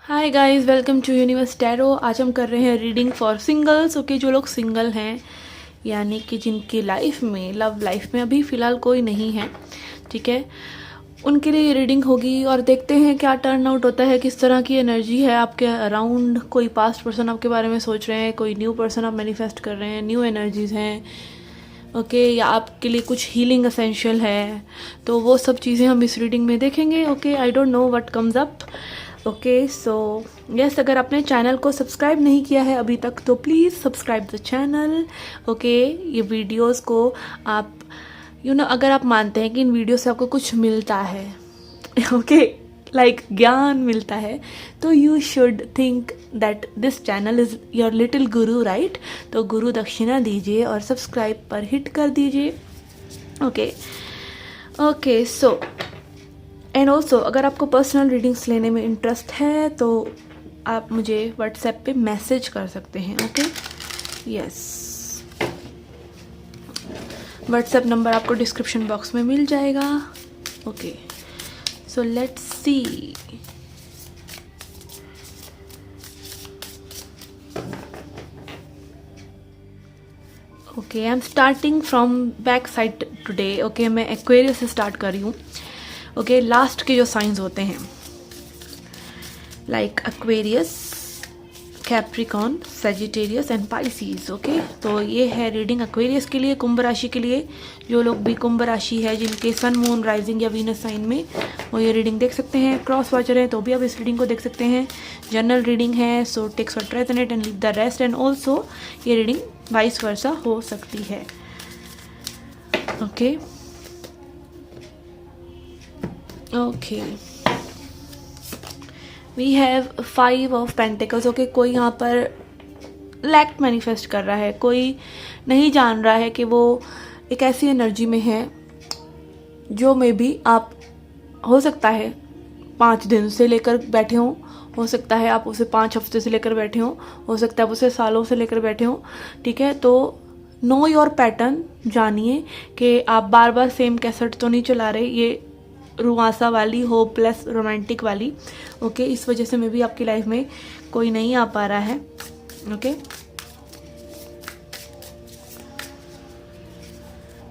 Hi guys, welcome to universe tarot. आज हम कर रहे हैं रीडिंग फॉर सिंगल्स। ओके, जो लोग सिंगल हैं यानी कि जिनकी लाइफ में लव लाइफ में अभी फ़िलहाल कोई नहीं है, ठीक है, उनके लिए ये रीडिंग होगी। और देखते हैं क्या टर्न आउट होता है, किस तरह की एनर्जी है आपके अराउंड। कोई पास्ट पर्सन आपके बारे में सोच रहे हैं, कोई न्यू पर्सन आप मैनिफेस्ट कर रहे हैं, न्यू एनर्जीज़ हैं, ओके, या आपके लिए कुछ हीलिंग असेंशियल है। तो वो सब चीज़ें हम इस रीडिंग में देखेंगे। Okay, I don't know what comes up. Okay so yes, अगर आपने चैनल को सब्सक्राइब नहीं किया है अभी तक तो please subscribe the channel. Okay, ये वीडियोस को आप अगर आप मानते हैं कि इन वीडियो से आपको कुछ मिलता है, ओके, लाइक ज्ञान मिलता है, तो you should think that this channel is your little Guru, right. तो गुरु दक्षिणा दीजिए और सब्सक्राइब पर हिट कर दीजिए। Okay okay so and also अगर आपको पर्सनल रीडिंग्स लेने में इंटरेस्ट है तो आप मुझे व्हाट्सएप पे मैसेज कर सकते हैं। ओके, यस, व्हाट्सएप नंबर आपको डिस्क्रिप्शन बॉक्स में मिल जाएगा। Okay so let's see. Okay, I am starting from back side today. Okay, मैं एक्वेरियस से स्टार्ट कर रही हूँ। ओके, लास्ट के जो साइंस होते हैं like Aquarius, Capricorn, Sagittarius and Pisces. Okay, तो ये है रीडिंग एक्वेरियस के लिए, कुंभ राशि के लिए। जो लोग भी कुंभ राशि है, जिनके सन, मून, राइजिंग या वीनस साइन में, वो ये रीडिंग देख सकते हैं। क्रॉस वॉचर है तो भी आप इस रीडिंग को देख सकते हैं। जनरल रीडिंग है, so takes what resonate and leave the rest. And also ये रीडिंग वाइस वर्सा हो सकती है। Okay okay, we have 5 of pentacles. Okay, कोई यहाँ पर लैक मैनिफेस्ट कर रहा है, कोई नहीं जान रहा है कि वो एक ऐसी एनर्जी में है जो मे बी आप, हो सकता है 5 दिन से लेकर बैठे हो सकता है आप उसे 5 हफ्ते से लेकर बैठे हो सकता है आप उसे सालों से लेकर बैठे हो, ठीक है। तो नो योर पैटर्न, जानिए कि आप बार बार सेम कैसेट तो नहीं चला रहे, ये रुआसा वाली, होपलेस रोमांटिक वाली। ओके, इस वजह से मे भी आपकी लाइफ में कोई नहीं आ पा रहा है। Okay,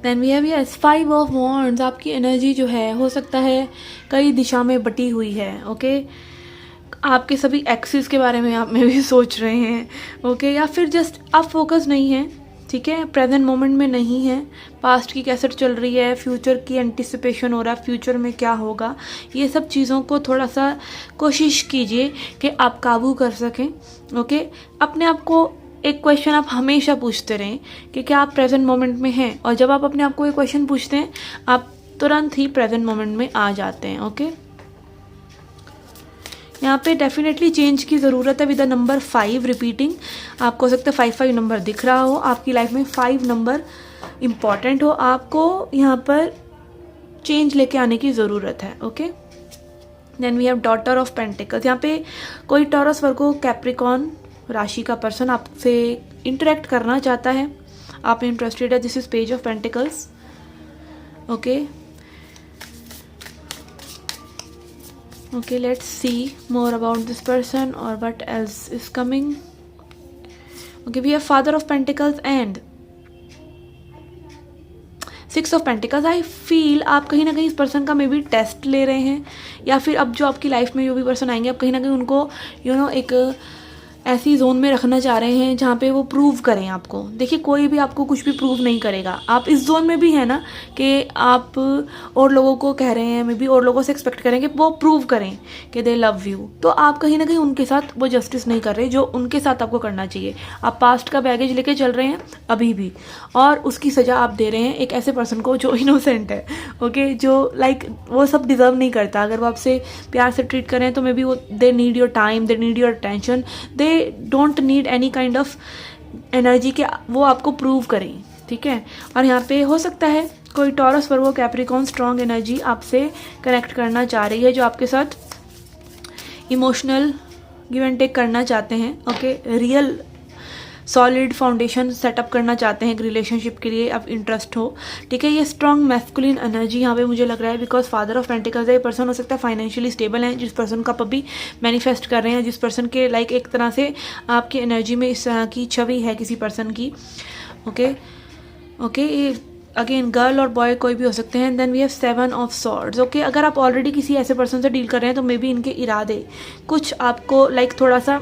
then we have yes 5 of wands. आपकी एनर्जी जो है हो सकता है कई दिशा में बटी हुई है। ओके, आपके सभी एक्सिस के बारे में आप में भी सोच रहे हैं। ओके, या फिर जस्ट आप फोकस नहीं हैं, ठीक है, प्रेजेंट मोमेंट में नहीं है, पास्ट की कैसेट चल रही है, फ्यूचर की एंटिसिपेशन हो रहा है, फ्यूचर में क्या होगा। ये सब चीज़ों को थोड़ा सा कोशिश कीजिए कि आप काबू कर सकें। ओके, अपने आप को एक क्वेश्चन आप हमेशा पूछते रहें कि क्या आप प्रेजेंट मोमेंट में हैं। और जब आप अपने आप को ये क्वेश्चन पूछते हैं, आप तुरंत ही प्रेजेंट मोमेंट में आ जाते हैं। ओके, यहाँ पे डेफिनेटली चेंज की ज़रूरत है विद द नंबर 5 रिपीटिंग। आपको हो सकता है 5 नंबर दिख रहा हो, आपकी लाइफ में 5 नंबर इम्पॉर्टेंट हो, आपको यहाँ पर चेंज लेके आने की ज़रूरत है। Okay, then we have daughter of pentacles. यहाँ पे कोई टॉरस, वर्गो, कैप्रिकॉन राशि का पर्सन आपसे इंटरेक्ट करना चाहता है, आप इंटरेस्टेड है। This is page of pentacles. Okay okay, let's see more about this person or what else is coming. Okay, we have father of pentacles and 6 of pentacles. I feel आप कहीं ना कहीं इस पर्सन का may be test ले रहे हैं, या फिर अब जो आपकी लाइफ में जो भी पर्सन आएंगे, आप कहीं ना कहीं उनको एक ऐसी जोन में रखना चाह रहे हैं जहाँ पे वो प्रूव करें आपको। देखिए, कोई भी आपको कुछ भी प्रूव नहीं करेगा। आप इस जोन में भी है ना कि आप और लोगों को कह रहे हैं, मे बी और लोगों से एक्सपेक्ट करें कि वो प्रूव करें कि दे लव यू। तो आप कहीं ना कहीं उनके साथ वो जस्टिस नहीं कर रहे जो उनके साथ आपको करना चाहिए। आप पास्ट का बैगेज लेके चल रहे हैं अभी भी, और उसकी सज़ा आप दे रहे हैं एक ऐसे पर्सन को जो इनोसेंट है। ओके, जो लाइक वो सब डिज़र्व नहीं करता। अगर वो आपसे प्यार से ट्रीट करें तो मे बी वो they need your time, they need your attention, they don't need any kind of energy के वो आपको प्रूव करें, ठीक है। और यहाँ पे हो सकता है कोई टॉरस, वर्गो, कैप्रिकॉन स्ट्रॉन्ग एनर्जी आपसे कनेक्ट करना चाह रही है, जो आपके साथ इमोशनल गिव एंड टेक करना चाहते हैं। Okay, real solid foundation setup करना चाहते हैं एक रिलेशनशिप के लिए, अब इंटरेस्ट हो, ठीक है। ये स्ट्रॉन्ग मैस्कुलिन एनर्जी यहाँ पे मुझे लग रहा है, बिकॉज फादर ऑफ पेंटिकल्स है। पर्सन हो सकता है फाइनेंशियली स्टेबल है, जिस पर्सन का आप अभी मैनिफेस्ट कर रहे हैं, जिस पर्सन के लाइक एक तरह से आपकी एनर्जी में इस तरह की छवि है किसी पर्सन की। ओके ओके, ये अगेन गर्ल और बॉय कोई भी हो सकते हैं। Then we have 7 of swords. Okay, अगर आप ऑलरेडी किसी ऐसे पर्सन से डील कर रहे हैं तो मे बी इनके इरादे कुछ आपको लाइक थोड़ा सा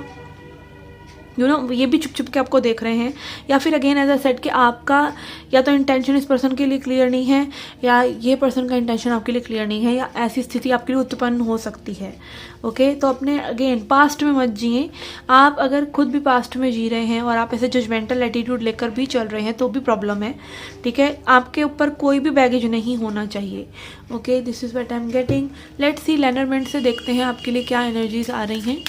ये भी छुप के आपको देख रहे हैं, या फिर अगेन एज अ सेट कि आपका या तो इंटेंशन इस पर्सन के लिए क्लियर नहीं है, या ये पर्सन का इंटेंशन आपके लिए क्लियर नहीं है, या ऐसी स्थिति आपके लिए उत्पन्न हो सकती है। ओके, तो अपने अगेन पास्ट में मत जिए। आप अगर खुद भी पास्ट में जी रहे हैं और आप ऐसे जजमेंटल एटीट्यूड लेकर भी चल रहे हैं तो भी प्रॉब्लम है, ठीक है। आपके ऊपर कोई भी बैगेज नहीं होना चाहिए। Okay, this is what I am getting. Let's see Lenormand से देखते हैं आपके लिए क्या एनर्जीज आ रही हैं।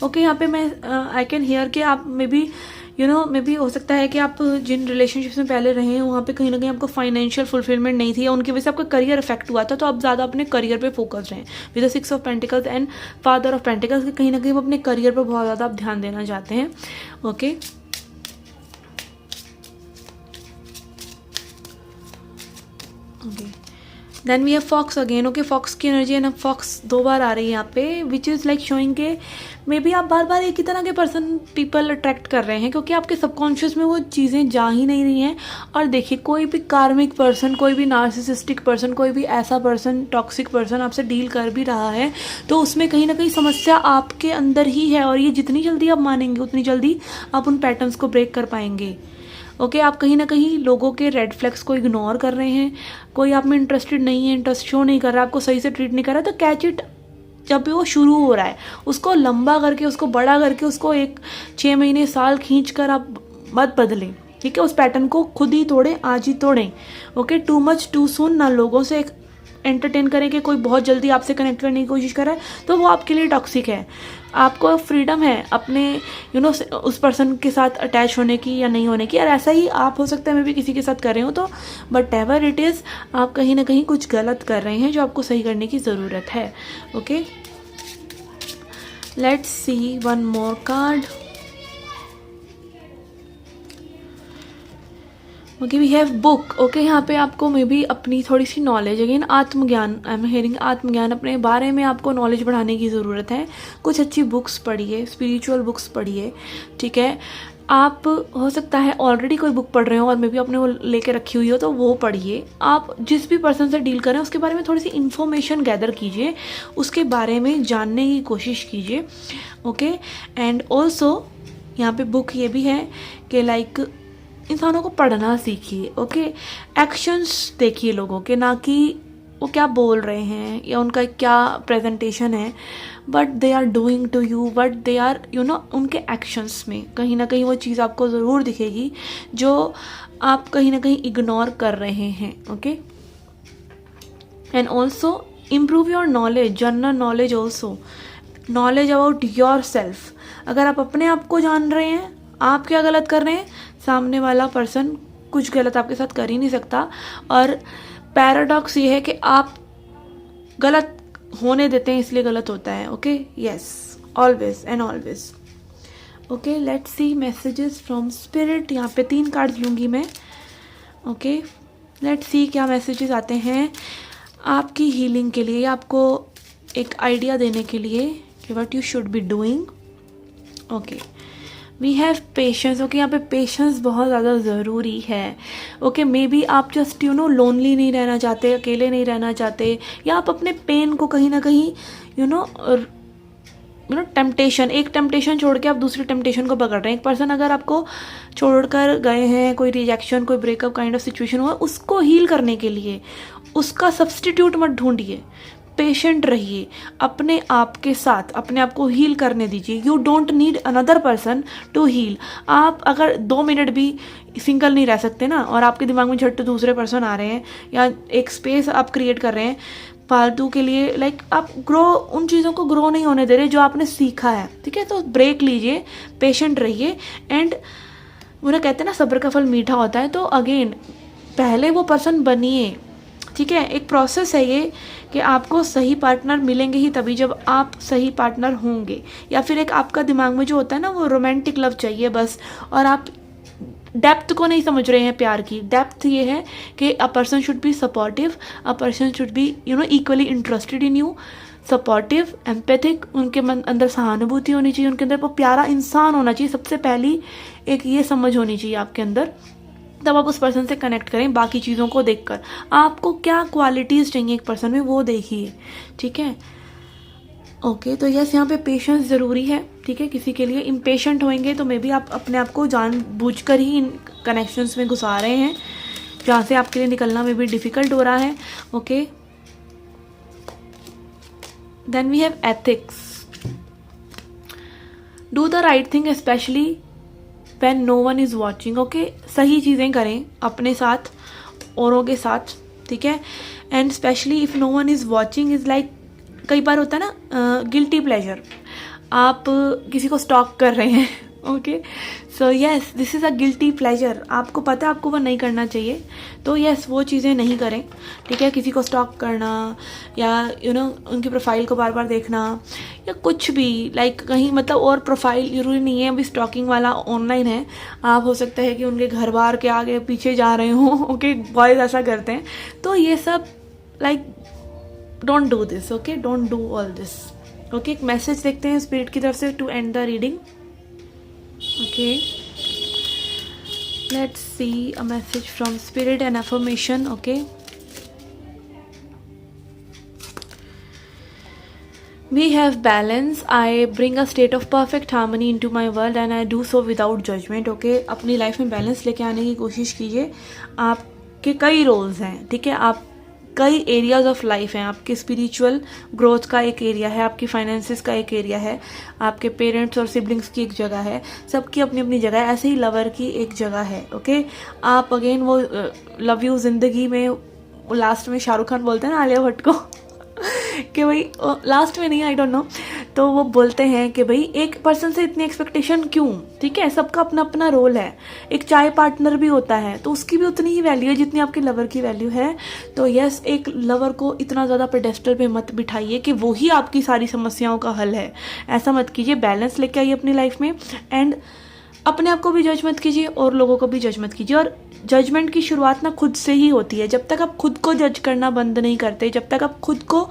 ओके, यहाँ पे मैं आई कैन हियर कि आप मे बी हो सकता है कि आप जिन रिलेशनशिप्स में पहले रहे हैं वहाँ पे कहीं ना कहीं आपको फाइनेंशियल फुलफिलमेंट नहीं थी, या उनकी वजह से आपका करियर इफेक्ट हुआ था, तो आप ज़्यादा अपने करियर पे फोकस रहें। With the 6 of pentacles and father of pentacles, कहीं ना कहीं वो अपने करियर पर बहुत ज़्यादा आप ध्यान देना चाहते हैं। Okay, then we have fox again. Okay, fox की एनर्जी एंड फॉक्स 2 बार आ रही है यहाँ पे, विच इज़ लाइक शोइंग के मे बी आप बार बार एक ही तरह के पीपल अट्रैक्ट कर रहे हैं, क्योंकि आपके सबकॉन्शियस में वो चीज़ें जा ही नहीं रही हैं। और देखिए, कोई भी कार्मिक पर्सन, कोई भी नार्सिसिस्टिक पर्सन, कोई भी ऐसा पर्सन, टॉक्सिक पर्सन आपसे डील कर भी रहा है तो उसमें कहीं ना कहीं समस्या आपके अंदर ही है, और ये जितनी जल्दी आप मानेंगे उतनी जल्दी आप उन पैटर्न्स को ब्रेक कर पाएंगे। ओके, आप कहीं ना कहीं लोगों के रेड फ्लैग्स को इग्नोर कर रहे हैं, कोई आप में इंटरेस्टेड नहीं है, इंटरेस्ट शो नहीं कर रहा, आपको सही से ट्रीट नहीं कर रहा, तो कैच इट जब भी वो शुरू हो रहा है, उसको लंबा करके, उसको बड़ा करके, उसको 6 महीने साल खींच कर आप मत बदलें, ठीक है। उस पैटर्न को खुद ही तोड़ें, आज ही तोड़ें। Okay, too much too soon ना लोगों से एंटरटेन करें कि कोई बहुत जल्दी आपसे कनेक्ट करने की कोशिश कर रहा है तो वो आपके लिए टॉक्सिक है। आपको फ्रीडम है अपने उस पर्सन के साथ अटैच होने की या नहीं होने की, और ऐसा ही आप हो सकता है मैं भी किसी के साथ कर रही हूँ, तो बट एवर इट इज़ आप कहीं ना कहीं कुछ गलत कर रहे हैं जो आपको सही करने की ज़रूरत है। Okay, let's see one more card. Okay, we have book. Okay, यहाँ पे आपको मे बी अपनी थोड़ी सी नॉलेज, अगेन आत्मज्ञान, आई एम हेयरिंग आत्मज्ञान, अपने बारे में आपको नॉलेज बढ़ाने की ज़रूरत है। कुछ अच्छी बुक्स पढ़िए, स्पिरिचुअल बुक्स पढ़िए, ठीक है। आप हो सकता है ऑलरेडी कोई बुक पढ़ रहे हो और मे बी अपने वो लेके रखी हुई हो तो वो पढ़िए। आप जिस भी पर्सन से डील करें उसके बारे में थोड़ी सी इन्फॉर्मेशन गैदर कीजिए, उसके बारे में जानने की कोशिश कीजिए। ओके, एंड ऑल्सो यहाँ पे बुक ये भी है कि लाइक इंसानों को पढ़ना सीखिए। ओके, एक्शंस देखिए लोगों के, ना कि वो क्या बोल रहे हैं या उनका क्या प्रेजेंटेशन है, but they are doing to you, but they are उनके एक्शंस में कहीं ना कहीं वो चीज़ आपको ज़रूर दिखेगी जो आप कहीं ना कहीं इग्नोर कर रहे हैं। Okay, and also improve your knowledge, general knowledge, also knowledge about your self. अगर आप अपने आप को जान रहे हैं आप क्या गलत कर रहे हैं, सामने वाला पर्सन कुछ गलत आपके साथ कर ही नहीं सकता। और पैराडॉक्स ये है कि आप गलत होने देते हैं इसलिए गलत होता है। Okay, yes, always and always. Okay, let's C messages from spirit. यहाँ पे 3 कार्ड लूँगी मैं। ओके, लेट्स सी क्या मैसेजेस आते हैं आपकी हीलिंग के लिए, आपको एक आइडिया देने के लिए कि what you should be doing. Okay, we have patience. Okay, यहाँ पे पेशेंस बहुत ज़्यादा ज़रूरी है। ओके, मे बी आप जस्ट लोनली नहीं रहना चाहते, अकेले नहीं रहना चाहते, या आप अपने पेन को कहीं ना कहीं टेम्पटेशन, एक टेम्पटेशन छोड़ के आप दूसरी टेम्पटेशन को पकड़ रहे हैं। एक पर्सन अगर आपको छोड़कर गए हैं, कोई रिजेक्शन, कोई ब्रेकअप काइंड ऑफ सिचुएशन हुआ, उसको हील करने के लिए उसका सब्सटीट्यूट मत ढूंढिए, पेशेंट रहिए, अपने आप के साथ अपने आप को हील करने दीजिए। You don't need another person to heal. आप अगर 2 मिनट भी सिंगल नहीं रह सकते ना, और आपके दिमाग में झट दूसरे पर्सन आ रहे हैं या एक स्पेस आप क्रिएट कर रहे हैं फालतू के लिए, लाइक आप ग्रो, उन चीज़ों को ग्रो नहीं होने दे रहे जो आपने सीखा है, ठीक है। तो ब्रेक लीजिए, पेशेंट रहिए, एंड उन्हें कहते हैं ना सब्र का फल मीठा होता है। तो अगेन पहले वो पर्सन बनिए, ठीक है, एक प्रोसेस है ये कि आपको सही पार्टनर मिलेंगे ही तभी जब आप सही पार्टनर होंगे, या फिर एक आपका दिमाग में जो होता है ना वो रोमांटिक लव चाहिए बस, और आप डेप्थ को नहीं समझ रहे हैं प्यार की। डेप्थ ये है कि a person should be supportive, a person should be equally interested in you, supportive, empathic, उनके मन अंदर सहानुभूति होनी चाहिए, उनके अंदर वो प्यारा इंसान होना चाहिए। सबसे पहली एक ये समझ होनी चाहिए आपके अंदर, तब आप उस पर्सन से कनेक्ट करें। बाकी चीज़ों को देखकर आपको क्या क्वालिटीज़ चाहिए एक पर्सन में वो देखिए, ठीक है। ओके, तो यस यहाँ पे पेशेंस ज़रूरी है, ठीक है। किसी के लिए इम्पेशेंट होंगे तो मे बी आप अपने आप को जानबूझकर ही इन कनेक्शंस में घुसा रहे हैं जहाँ से आपके लिए निकलना में भी डिफ़िकल्ट हो रहा है। Okay, then we have ethics. Do the right thing specially when no one is watching. Okay, सही चीज़ें करें अपने साथ, औरों के साथ, ठीक है। And specially if no one is watching is like, कई बार होता है ना गिल्टी प्लेजर, आप किसी को स्टॉक कर रहे हैं। Okay, so yes this is a guilty pleasure, आपको पता है आपको वो नहीं करना चाहिए, तो यस वो चीज़ें नहीं करें, ठीक है। किसी को स्टॉक करना या उनकी प्रोफाइल को बार बार देखना या कुछ भी लाइक कहीं, मतलब और प्रोफाइल जरूरी नहीं है अभी स्टॉकिंग वाला ऑनलाइन है, आप हो सकता है कि उनके घर बार के आगे पीछे जा रहे हों। ओके, बॉयज़ ऐसा करते हैं, तो ये सब like don't do this. Okay, don't do all this. Okay, एक मैसेज देखते हैं स्पिरिट की तरफ से to end the reading. Okay, let's see a message from spirit and affirmation. Okay, we have balance. I bring a state of perfect harmony into my world and I do so without judgment. Okay, अपनी life में balance लेके आने की कोशिश कीजिए। आपके कई roles हैं, ठीक है, आप कई एरियाज ऑफ लाइफ हैं। आपके स्पिरिचुअल ग्रोथ का एक एरिया है, आपकी फाइनेंसिस का एक एरिया है, आपके पेरेंट्स और सिबलिंग्स की एक जगह है, सबकी अपनी अपनी जगह है, ऐसे ही लवर की एक जगह है। ओके, आप अगेन वो लव यू जिंदगी में लास्ट में शाहरुख खान बोलते हैं ना आलिया भट्ट को कि भाई, लास्ट में नहीं, आई डोंट नो, तो वो बोलते हैं कि भाई एक पर्सन से इतनी एक्सपेक्टेशन क्यों, ठीक है, सबका अपना अपना रोल है। एक चाय पार्टनर भी होता है तो उसकी भी उतनी ही वैल्यू है जितनी आपके लवर की वैल्यू है। तो यस, एक लवर को इतना ज़्यादा पेडेस्टल पे मत बिठाइए कि वो ही आपकी सारी समस्याओं का हल है, ऐसा मत कीजिए। बैलेंस लेके आइए अपनी लाइफ में, एंड अपने आप को भी जज मत कीजिए और लोगों को भी जज मत कीजिए। और जजमेंट की शुरुआत ना खुद से ही होती है। जब तक आप खुद को जज करना बंद नहीं करते, जब तक आप खुद को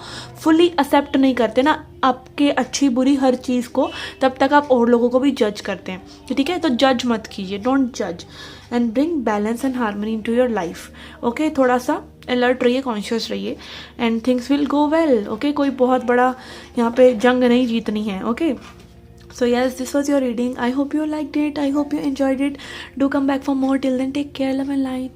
फुली एक्सेप्ट नहीं करते ना आपके अच्छी बुरी हर चीज़ को, तब तक आप और लोगों को भी जज करते हैं, ठीक है। तो जज मत कीजिए, डोंट जज, and bring balance and harmony into your life. Okay, थोड़ा सा अलर्ट रहिए, कॉन्शियस रहिए, and things will go well. Okay, कोई बहुत बड़ा यहाँ पे जंग नहीं जीतनी है। Okay, so yes, this was your reading. I hope you liked it, I hope you enjoyed it. Do come back for more. Till then, take care, love and light.